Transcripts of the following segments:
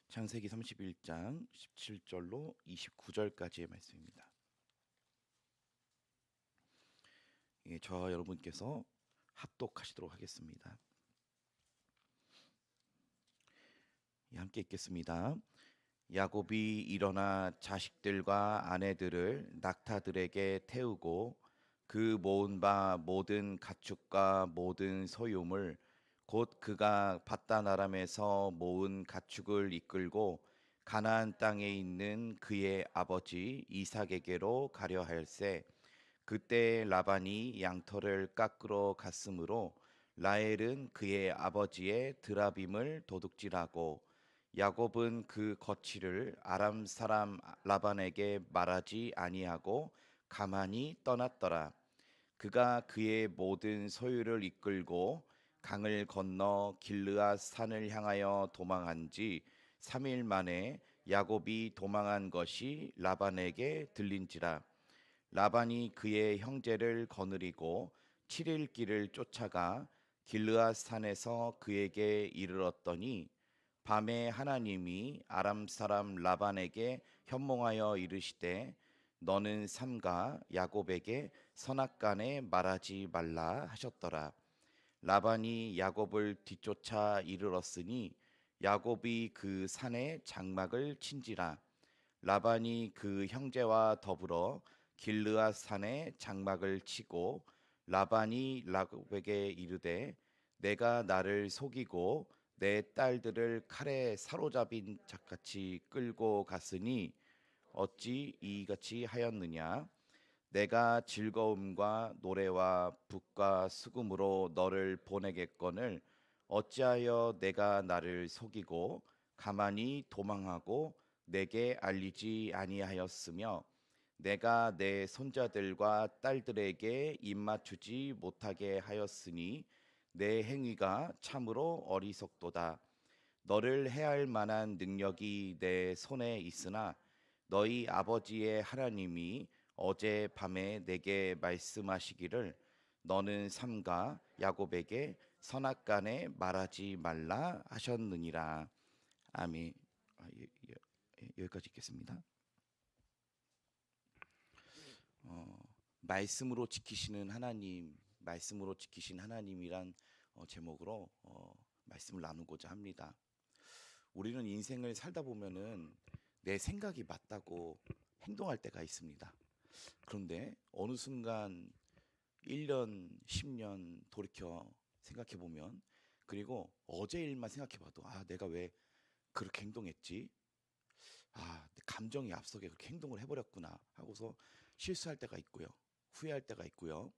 창세기 31장 17절로 29절까지의 말씀입니다. 저와 여러분께서 합독하시도록 하겠습니다. 함께 읽겠습니다. 야곱이 일어나 자식들과 아내들을 낙타들에게 태우고 그 모은 바 모든 가축과 모든 소유물 곧 그가 밧단 아람에서 모은 가축을 이끌고 가나안 땅에 있는 그의 아버지 이삭에게로 가려 할세. 그때 라반이 양털을 깎으러 갔으므로 라헬은 그의 아버지의 드라빔을 도둑질하고 야곱은 그 거취를 아람 사람 라반에게 말하지 아니하고 가만히 떠났더라. 그가 그의 모든 소유를 이끌고 강을 건너 길르앗 산을 향하여 도망한 지 3일 만에 야곱이 도망한 것이 라반에게 들린지라. 라반이 그의 형제를 거느리고 7일 길을 쫓아가 길르앗 산에서 그에게 이르렀더니 밤에 하나님이 아람 사람 라반에게 현몽하여 이르시되 너는 삼가 야곱에게 선악간에 말하지 말라 하셨더라. 라반이 야곱을 뒤쫓아 이르렀으니 야곱이 그 산에 장막을 친지라. 라반이 그 형제와 더불어 길르앗 산에 장막을 치고 라반이 야곱에게 이르되 내가 나를 속이고 내 딸들을 칼에 사로잡인 자같이 끌고 갔으니 어찌 이같이 하였느냐. 내가 즐거움과 노래와 북과 수금으로 너를 보내겠거늘 어찌하여 내가 나를 속이고 가만히 도망하고 내게 알리지 아니하였으며 내가 내 손자들과 딸들에게 입맞추지 못하게 하였으니 내 행위가 참으로 어리석도다. 너를 해할 만한 능력이 내 손에 있으나 너희 아버지의 하나님이 어제 밤에 내게 말씀하시기를 너는 삼가 야곱에게 선악간에 말하지 말라 하셨느니라. 아멘. 여기까지 읽겠습니다. 말씀으로 지키시는 하나님, 말씀으로 지키신 하나님이란 제목으로 말씀을 나누고자 합니다. 우리는 인생을 살다 보면은 내 생각이 맞다고 행동할 때가 있습니다. 그런데 어느 순간 1년, 10년 돌이켜 생각해 보면, 그리고 어제 일만 생각해 봐도 내가 왜 그렇게 행동했지? 내 감정이 앞서게 그렇게 행동을 해버렸구나 하고서 실수할 때가 있고요. 후회할 때가 있고요.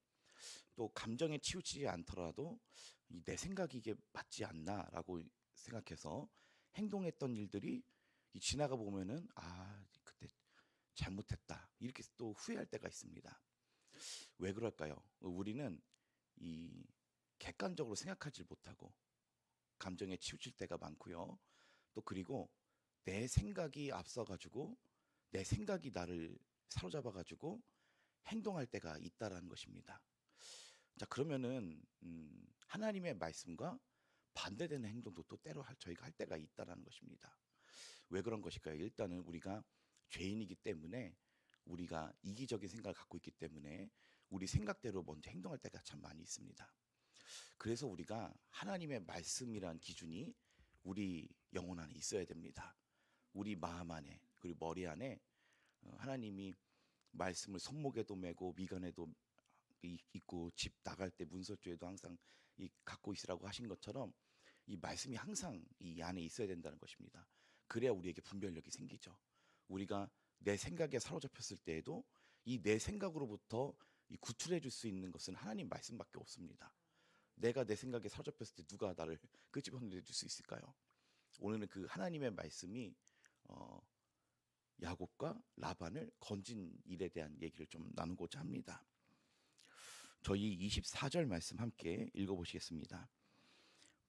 또 감정에 치우치지 않더라도 내 생각이 이게 맞지 않나라고 생각해서 행동했던 일들이 지나가 보면은 그때 잘못했다 이렇게 또 후회할 때가 있습니다. 왜 그럴까요? 우리는 이 객관적으로 생각하지 못하고 감정에 치우칠 때가 많고요. 또 그리고 내 생각이 앞서가지고 내 생각이 나를 사로잡아가지고 행동할 때가 있다라는 것입니다. 자, 그러면은 하나님의 말씀과 반대되는 행동도 또 때로 저희가 할 때가 있다라는 것입니다. 왜 그런 것일까요? 일단은 우리가 죄인이기 때문에, 우리가 이기적인 생각을 갖고 있기 때문에 우리 생각대로 먼저 행동할 때가 참 많이 있습니다. 그래서 우리가 하나님의 말씀이란 기준이 우리 영혼 안에 있어야 됩니다. 우리 마음 안에, 그리고 머리 안에 하나님이 말씀을 손목에도 메고 미간에도 있고 집 나갈 때 문설주에도 항상 갖고 있으라고 하신 것처럼 이 말씀이 항상 이 안에 있어야 된다는 것입니다. 그래야 우리에게 분별력이 생기죠. 우리가 내 생각에 사로잡혔을 때에도 이 내 생각으로부터 구출해 줄 수 있는 것은 하나님 말씀밖에 없습니다. 내가 내 생각에 사로잡혔을 때 누가 나를 끄집어내 줄 수 있을까요? 오늘은 그 하나님의 말씀이 야곱과 라반을 건진 일에 대한 얘기를 좀 나누고자 합니다. 저희 24절 말씀 함께 읽어보시겠습니다.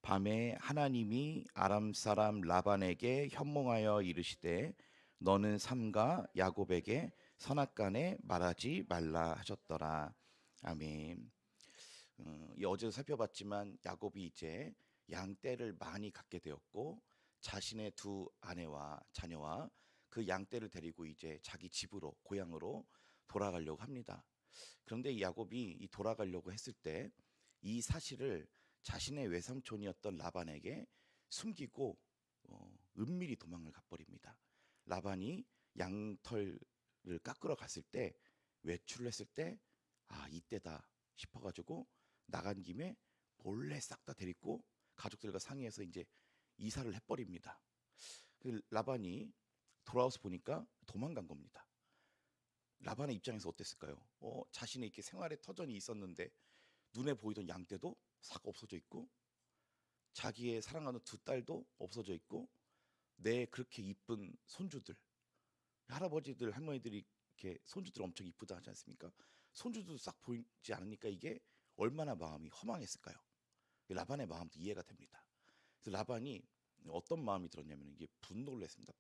밤에 하나님이 아람 사람 라반에게 현몽하여 이르시되 너는 삼가 야곱에게 선악간에 말하지 말라 하셨더라. 아멘. 어제도 살펴봤지만 야곱이 이제 양떼를 많이 갖게 되었고 자신의 두 아내와 자녀와 그 양떼를 데리고 이제 자기 집으로 고향으로 돌아가려고 합니다. 그런데 이 야곱이 이 돌아가려고 했을 때 이 사실을 자신의 외삼촌이었던 라반에게 숨기고 은밀히 도망을 가버립니다. 라반이 양털을 깎으러 갔을 때 외출을 했을 때 이때다 싶어가지고 나간 김에 몰래 싹 다 데리고 가족들과 상의해서 이제 이사를 해버립니다. 라반이 돌아와서 보니까 도망간 겁니다. 라반의 입장에서 어땠을까요? 자신의 이렇게 생활의 터전이 있었는데 눈에 보이던 양떼도 싹 없어져 있고 자기의 사랑하는 두 딸도 없어져 있고 내 그렇게 이쁜 손주들, 할아버지들, 할머니들이 이렇게 손주들 엄청 이쁘다 하지 않습니까? 손주도 싹 보이지 않으니까 이게 얼마나 마음이 허망했을까요? 라반의 마음도 이해가 됩니다. 그래서 라반이 어떤 마음이 들었냐면 이게 분노를 했습니다.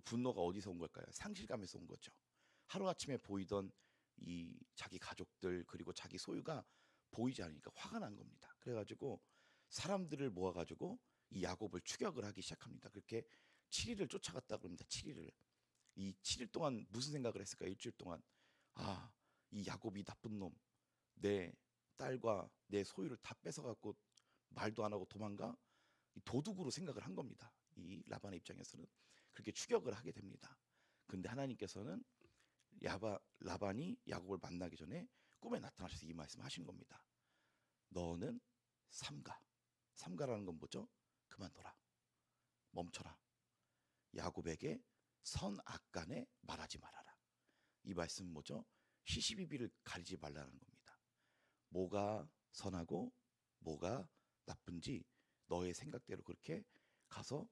분노가 어디서 온 걸까요? 상실감에서 온 거죠. 하루아침에 보이던 이 자기 가족들 그리고 자기 소유가 보이지 않으니까 화가 난 겁니다. 그래가지고 사람들을 모아가지고 이 야곱을 추격을 하기 시작합니다. 그렇게 7일을 쫓아갔다 그럽니다. 7일을. 이 7일 동안 무슨 생각을 했을까? 일주일 동안 이 야곱이 나쁜 놈, 내 딸과 내 소유를 다 뺏어갖고 말도 안 하고 도망가? 이 도둑으로 생각을 한 겁니다. 이 라반의 입장에서는 그렇게 추격을 하게 됩니다. 근데 하나님께서는 라반이 야곱을 만나기 전에 꿈에 나타나셔서 이 말씀하신 겁니다. 너는 삼가. 삼가라는 건 뭐죠? 그만둬라. 멈춰라. 야곱에게 선악간에 말하지 말아라. 이 말씀은 뭐죠? 시시비비를 가리지 말라는 겁니다. 뭐가 선하고 뭐가 나쁜지 너의 생각대로 그렇게 가서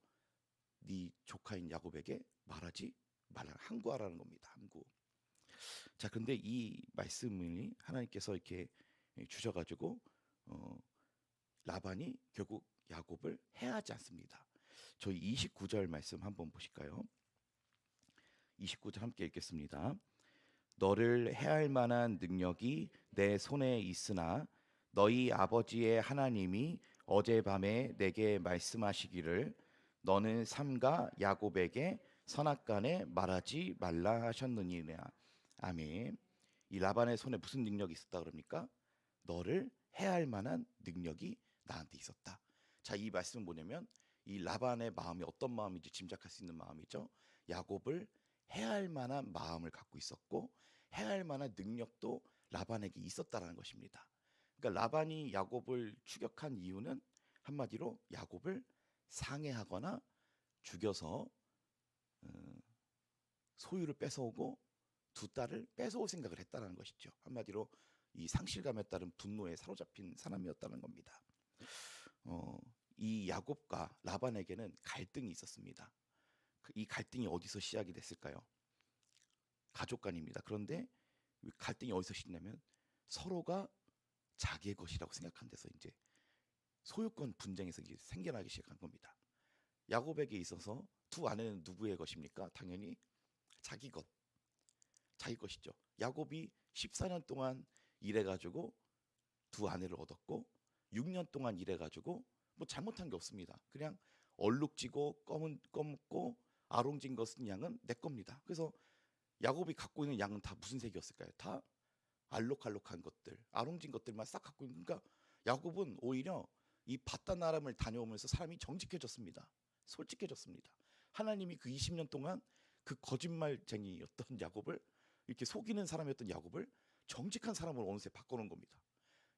네 조카인 야곱에게 말하지 말라. 항구하라는 겁니다. 항구. 자, 그런데 이 말씀을 하나님께서 이렇게 주셔가지고 라반이 결국 야곱을 해하지 않습니다. 저희 29절 말씀 한번 보실까요? 29절 함께 읽겠습니다. 너를 해할 만한 능력이 내 손에 있으나 너희 아버지의 하나님이 어젯밤에 내게 말씀하시기를 너는 삼가 야곱에게 선악간에 말하지 말라 하셨느니라. 아멘. 이 라반의 손에 무슨 능력이 있었다 그럽니까? 너를 해할 만한 능력이 나한테 있었다. 자, 이 말씀은 뭐냐면 이 라반의 마음이 어떤 마음인지 짐작할 수 있는 마음이죠. 야곱을 해할 만한 마음을 갖고 있었고 해할 만한 능력도 라반에게 있었다라는 것입니다. 그러니까 라반이 야곱을 추격한 이유는 한마디로 야곱을 상해하거나 죽여서 소유를 뺏어오고 두 딸을 뺏어올 생각을 했다는 것이죠. 한마디로 이 상실감에 따른 분노에 사로잡힌 사람이었다는 겁니다. 이 야곱과 라반에게는 갈등이 있었습니다. 이 갈등이 어디서 시작이 됐을까요? 가족 간입니다. 그런데 갈등이 어디서 시작냐면 서로가 자기의 것이라고 생각한 데서 이제 소유권 분쟁에서 이제 생겨나기 시작한 겁니다. 야곱에게 있어서 두 아내는 누구의 것입니까? 당연히 자기 것이죠. 야곱이 14년 동안 일해가지고 두 아내를 얻었고 6년 동안 일해가지고 뭐 잘못한 게 없습니다. 그냥 얼룩지고 검고 아롱진 것은 양은 내 겁니다. 그래서 야곱이 갖고 있는 양은 다 무슨 색이었을까요? 다 알록알록한 것들, 아롱진 것들만 싹 갖고 있는. 그러니까 야곱은 오히려 이 바다나람을 다녀오면서 사람이 정직해졌습니다. 솔직해졌습니다. 하나님이 그 20년 동안 그 거짓말쟁이였던 야곱을 이렇게 속이는 사람이었던 야곱을 정직한 사람으로 어느새 바꿔놓은 겁니다.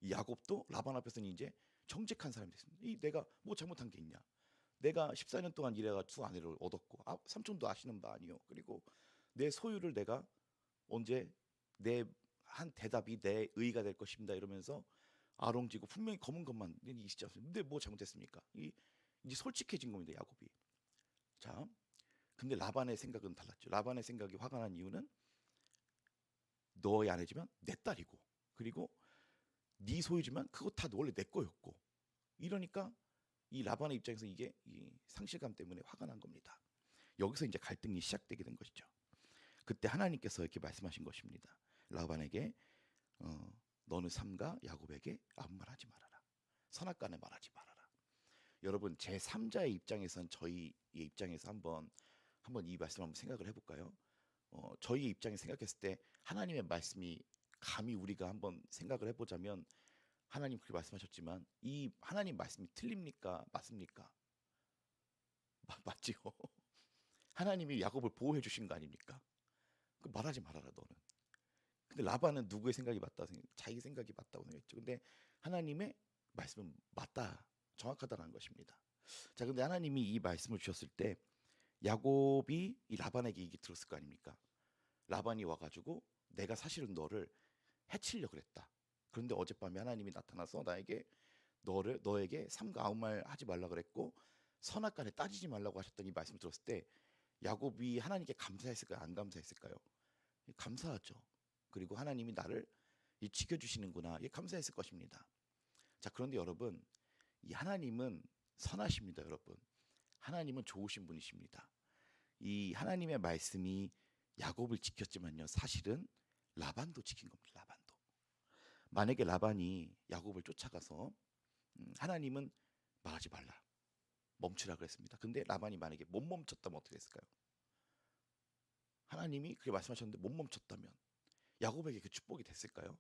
이 야곱도 라반 앞에서는 이제 정직한 사람이 됐습니다. 내가 뭐 잘못한 게 있냐? 내가 14년 동안 일해가 두 아내를 얻었고 삼촌도 아시는 바 아니요. 그리고 내 소유를 내가 언제 내 한 대답이 내 의가 될 것입니다. 이러면서 아롱지고 분명히 검은 것만 있지 않습니까? 근데 뭐 잘못했습니까? 이제 솔직해진 겁니다. 야곱이. 자, 근데 라반의 생각은 달랐죠. 라반의 생각이 화가 난 이유는 너의 아내지만 내 딸이고 그리고 네 소유지만 그거 다 원래 내 거였고 이러니까 이 라반의 입장에서 이게 이 상실감 때문에 화가 난 겁니다. 여기서 이제 갈등이 시작되게 된 것이죠. 그때 하나님께서 이렇게 말씀하신 것입니다. 라반에게 너는 삼가 야곱에게 아무 말하지 말아라. 선악간에 말하지 말아라. 여러분 제 3자의 입장에선 저희의 입장에서 한번 이 말씀 한번 생각을 해볼까요? 저희의 입장에 생각했을 때 하나님의 말씀이 감히 우리가 한번 생각을 해보자면 하나님 그렇게 말씀하셨지만 이 하나님 말씀이 틀립니까? 맞습니까? 맞지요. 하나님이 야곱을 보호해 주신 거 아닙니까? 그 말하지 말아라 너는. 근데 라반은 누구의 생각이 맞다 자기 생각이 맞다고 생각했죠. 근데 하나님의 말씀은 맞다, 정확하다는 것입니다. 자, 근데 하나님이 이 말씀을 주셨을 때 야곱이 이 라반에게 얘기 들었을 거 아닙니까? 라반이 와가지고 내가 사실은 너를 해치려고 그랬다. 그런데 어젯밤에 하나님이 나타나서 나에게 너에게 삼가 아무 말 하지 말라 그랬고 선악간에 따지지 말라고 하셨던 이 말씀 들었을 때 야곱이 하나님께 감사했을까요? 안 감사했을까요? 감사하죠. 그리고 하나님이 나를 지켜주시는구나, 감사했을 것입니다. 자, 그런데 여러분, 이 하나님은 선하십니다. 여러분, 하나님은 좋으신 분이십니다. 이 하나님의 말씀이 야곱을 지켰지만요, 사실은 라반도 지킨 겁니다. 라반도. 만약에 라반이 야곱을 쫓아가서 하나님은 말하지 말라, 멈추라 그랬습니다. 근데 라반이 만약에 못 멈췄다면 어떻게 됐을까요? 하나님이 그렇게 말씀하셨는데 못 멈췄다면 야곱에게 그 축복이 됐을까요?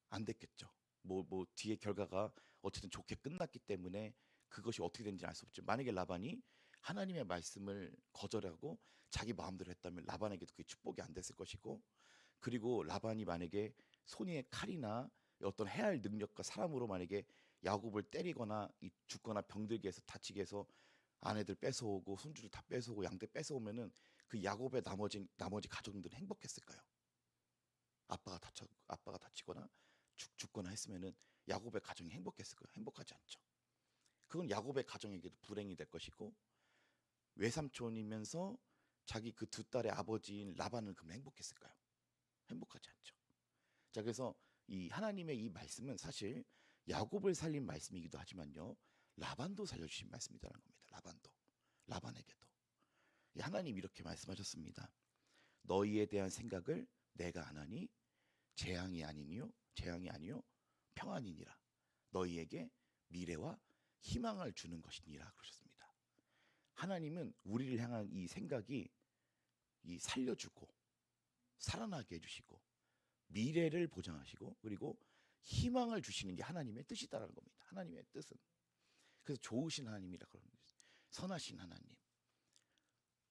안 됐겠죠. 뭐 뒤에 결과가 어쨌든 좋게 끝났기 때문에 그것이 어떻게 된지 알 수 없죠. 만약에 라반이 하나님의 말씀을 거절하고 자기 마음대로 했다면 라반에게도 그게 축복이 안 됐을 것이고, 그리고 라반이 만약에 손에 칼이나 어떤 해야 할 능력과 사람으로 만약에 야곱을 때리거나 죽거나 병들게 해서 다치게 해서 아내들 뺏어오고 손주들 다 뺏어오고 양떼 뺏어오면은 그 야곱의 나머지 가족들은 행복했을까요? 아빠가 다치거나 죽거나 했으면은 야곱의 가정이 행복했을까요? 행복하지 않죠. 그건 야곱의 가정에게도 불행이 될 것이고, 외삼촌이면서 자기 그 두 딸의 아버지인 라반은 그럼 행복했을까요? 행복하지 않죠. 자, 그래서 이 하나님의 이 말씀은 사실 야곱을 살린 말씀이기도 하지만요, 라반도 살려주신 말씀이라는 겁니다. 라반에게도 하나님 이렇게 말씀하셨습니다. 너희에 대한 생각을 내가 아나니 재앙이 아니요 평안이니라. 너희에게 미래와 희망을 주는 것이니라 그러셨습니다. 하나님은 우리를 향한 이 생각이 살려주고 살아나게 해주시고 미래를 보장하시고 그리고 희망을 주시는 게 하나님의 뜻이다라는 겁니다. 하나님의 뜻은. 그래서 좋으신 하나님이라 그러는 거예요. 선하신 하나님.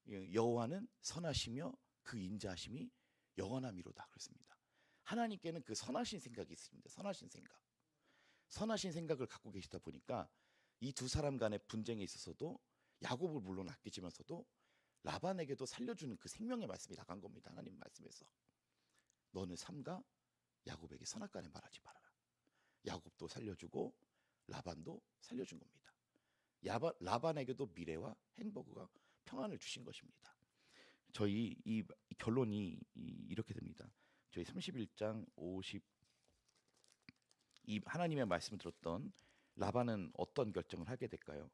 여호와는 선하시며 그 인자하심이 영원함이로다 그랬습니다. 하나님께는 그 선하신 생각이 있습니다. 선하신 생각을 갖고 계시다 보니까 이 두 사람 간의 분쟁에 있어서도 야곱을 물론 아끼지면서도 라반에게도 살려주는 그 생명의 말씀이 나간 겁니다. 하나님 말씀에서 너는 삼가 야곱에게 선악간에 말하지 말아라. 야곱도 살려주고 라반도 살려준 겁니다. 라반에게도 미래와 행복과 평안을 주신 것입니다. 저희 이 결론이 이렇게 됩니다. 저희 31장 50 이 하나님의 말씀을 들었던 라반은 어떤 결정을 하게 될까요?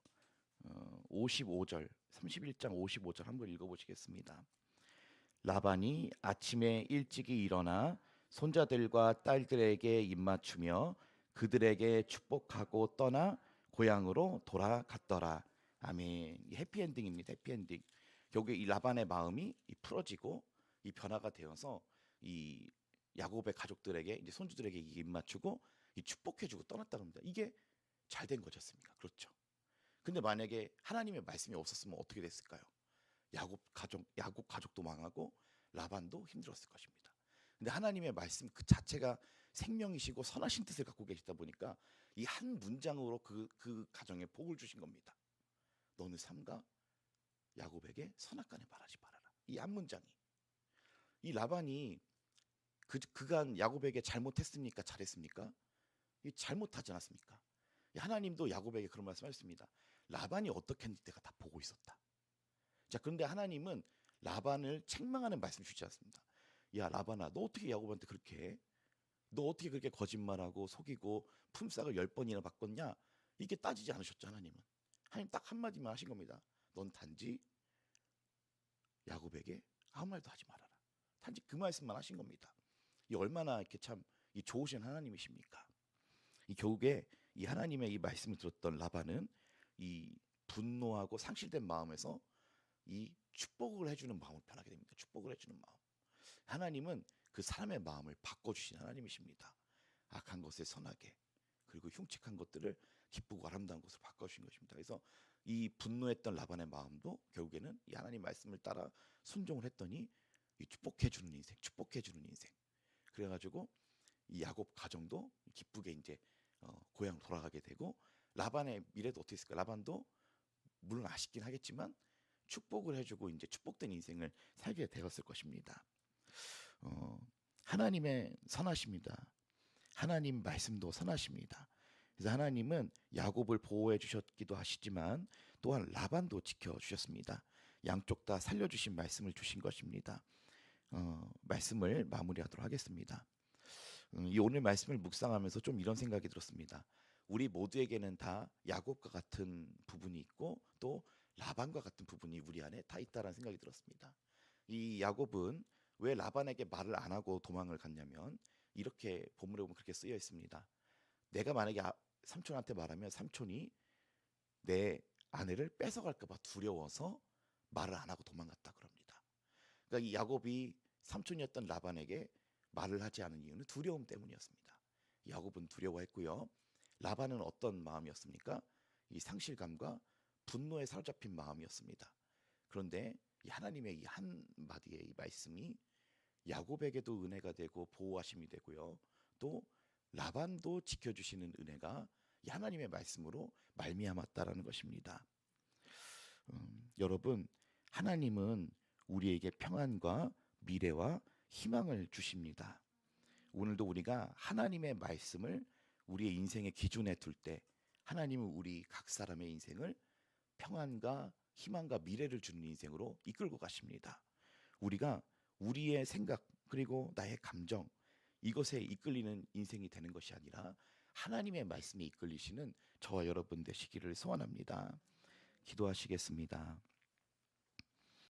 55절 31장 55절 한번 읽어보시겠습니다. 라반이 아침에 일찍이 일어나 손자들과 딸들에게 입맞추며 그들에게 축복하고 떠나 고향으로 돌아갔더라. 아멘. 해피엔딩입니다. 해피엔딩. 결국에 이 라반의 마음이 풀어지고 이 변화가 되어서 이 야곱의 가족들에게 이제 손주들에게 입맞추고 이 축복해주고 떠났다고 합니다. 이게 잘 된 거였습니까? 그렇죠. 근데 만약에 하나님의 말씀이 없었으면 어떻게 됐을까요? 야곱 가족도 망하고 라반도 힘들었을 것입니다. 근데 하나님의 말씀 그 자체가 생명이시고 선하신 뜻을 갖고 계시다 보니까 이 한 문장으로 그 가정에 복을 주신 겁니다. 너는 삼가 야곱에게 선악간에 말하지 말아라. 이 한 문장이. 이 라반이 그간 야곱에게 잘못했습니까? 잘했습니까? 잘못하지 않았습니까? 하나님도 야곱에게 그런 말씀하셨습니다. 라반이 어떻게 했는지 내가 다 보고 있었다. 자, 그런데 하나님은 라반을 책망하는 말씀 주지 않습니다. 야 라반아, 너 어떻게 야곱한테 그렇게 해? 너 어떻게 그렇게 거짓말하고 속이고 품삯을 10번이나 바꿨냐? 이게 따지지 않으셨죠. 하나님 딱 한마디만 하신 겁니다. 넌 단지 야곱에게 아무 말도 하지 말아라. 단지 그 말씀만 하신 겁니다. 이 얼마나 이렇게 참 이 좋으신 하나님이십니까? 이 결국에 이 하나님의 이 말씀을 들었던 라반은 이 분노하고 상실된 마음에서 이 축복을 해주는 마음을 변하게 됩니다. 축복을 해주는 마음. 하나님은 그 사람의 마음을 바꿔주신 하나님이십니다. 악한 것에 선하게, 그리고 흉측한 것들을 기쁘고 아름다운 것으로 바꿔주신 것입니다. 그래서 이 분노했던 라반의 마음도 결국에는 이 하나님 말씀을 따라 순종을 했더니 이 축복해주는 인생, 축복해주는 인생. 그래가지고 이 야곱 가정도 기쁘게 이제 고향 돌아가게 되고, 라반의 미래도 어떻게 했을까? 라반도 물론 아쉽긴 하겠지만 축복을 해주고 이제 축복된 인생을 살게 되었을 것입니다. 하나님의 선하십니다. 하나님 말씀도 선하십니다. 그래서 하나님은 야곱을 보호해 주셨기도 하시지만 또한 라반도 지켜주셨습니다. 양쪽 다 살려주신 말씀을 주신 것입니다. 말씀을 마무리하도록 하겠습니다. 이 오늘 말씀을 묵상하면서 좀 이런 생각이 들었습니다. 우리 모두에게는 다 야곱과 같은 부분이 있고 또 라반과 같은 부분이 우리 안에 다 있다라는 생각이 들었습니다. 이 야곱은 왜 라반에게 말을 안 하고 도망을 갔냐면, 이렇게 본문에 보면 그렇게 쓰여 있습니다. 내가 만약에 삼촌한테 말하면 삼촌이 내 아내를 뺏어갈까 봐 두려워서 말을 안 하고 도망갔다 그럽니다. 그러니까 이 야곱이 삼촌이었던 라반에게 말을 하지 않은 이유는 두려움 때문이었습니다. 야곱은 두려워했고요. 라반은 어떤 마음이었습니까? 이 상실감과 분노에 사로잡힌 마음이었습니다. 그런데 이 하나님의 이 한마디의 이 말씀이 야곱에게도 은혜가 되고 보호하심이 되고요. 또 라반도 지켜주시는 은혜가 이 하나님의 말씀으로 말미암았다라는 것입니다. 여러분, 하나님은 우리에게 평안과 미래와 희망을 주십니다. 오늘도 우리가 하나님의 말씀을 우리의 인생의 기준에 둘 때 하나님은 우리 각 사람의 인생을 평안과 희망과 미래를 주는 인생으로 이끌고 가십니다. 우리가 우리의 생각 그리고 나의 감정 이것에 이끌리는 인생이 되는 것이 아니라 하나님의 말씀에 이끌리시는 저와 여러분 되시기를 소원합니다. 기도하시겠습니다.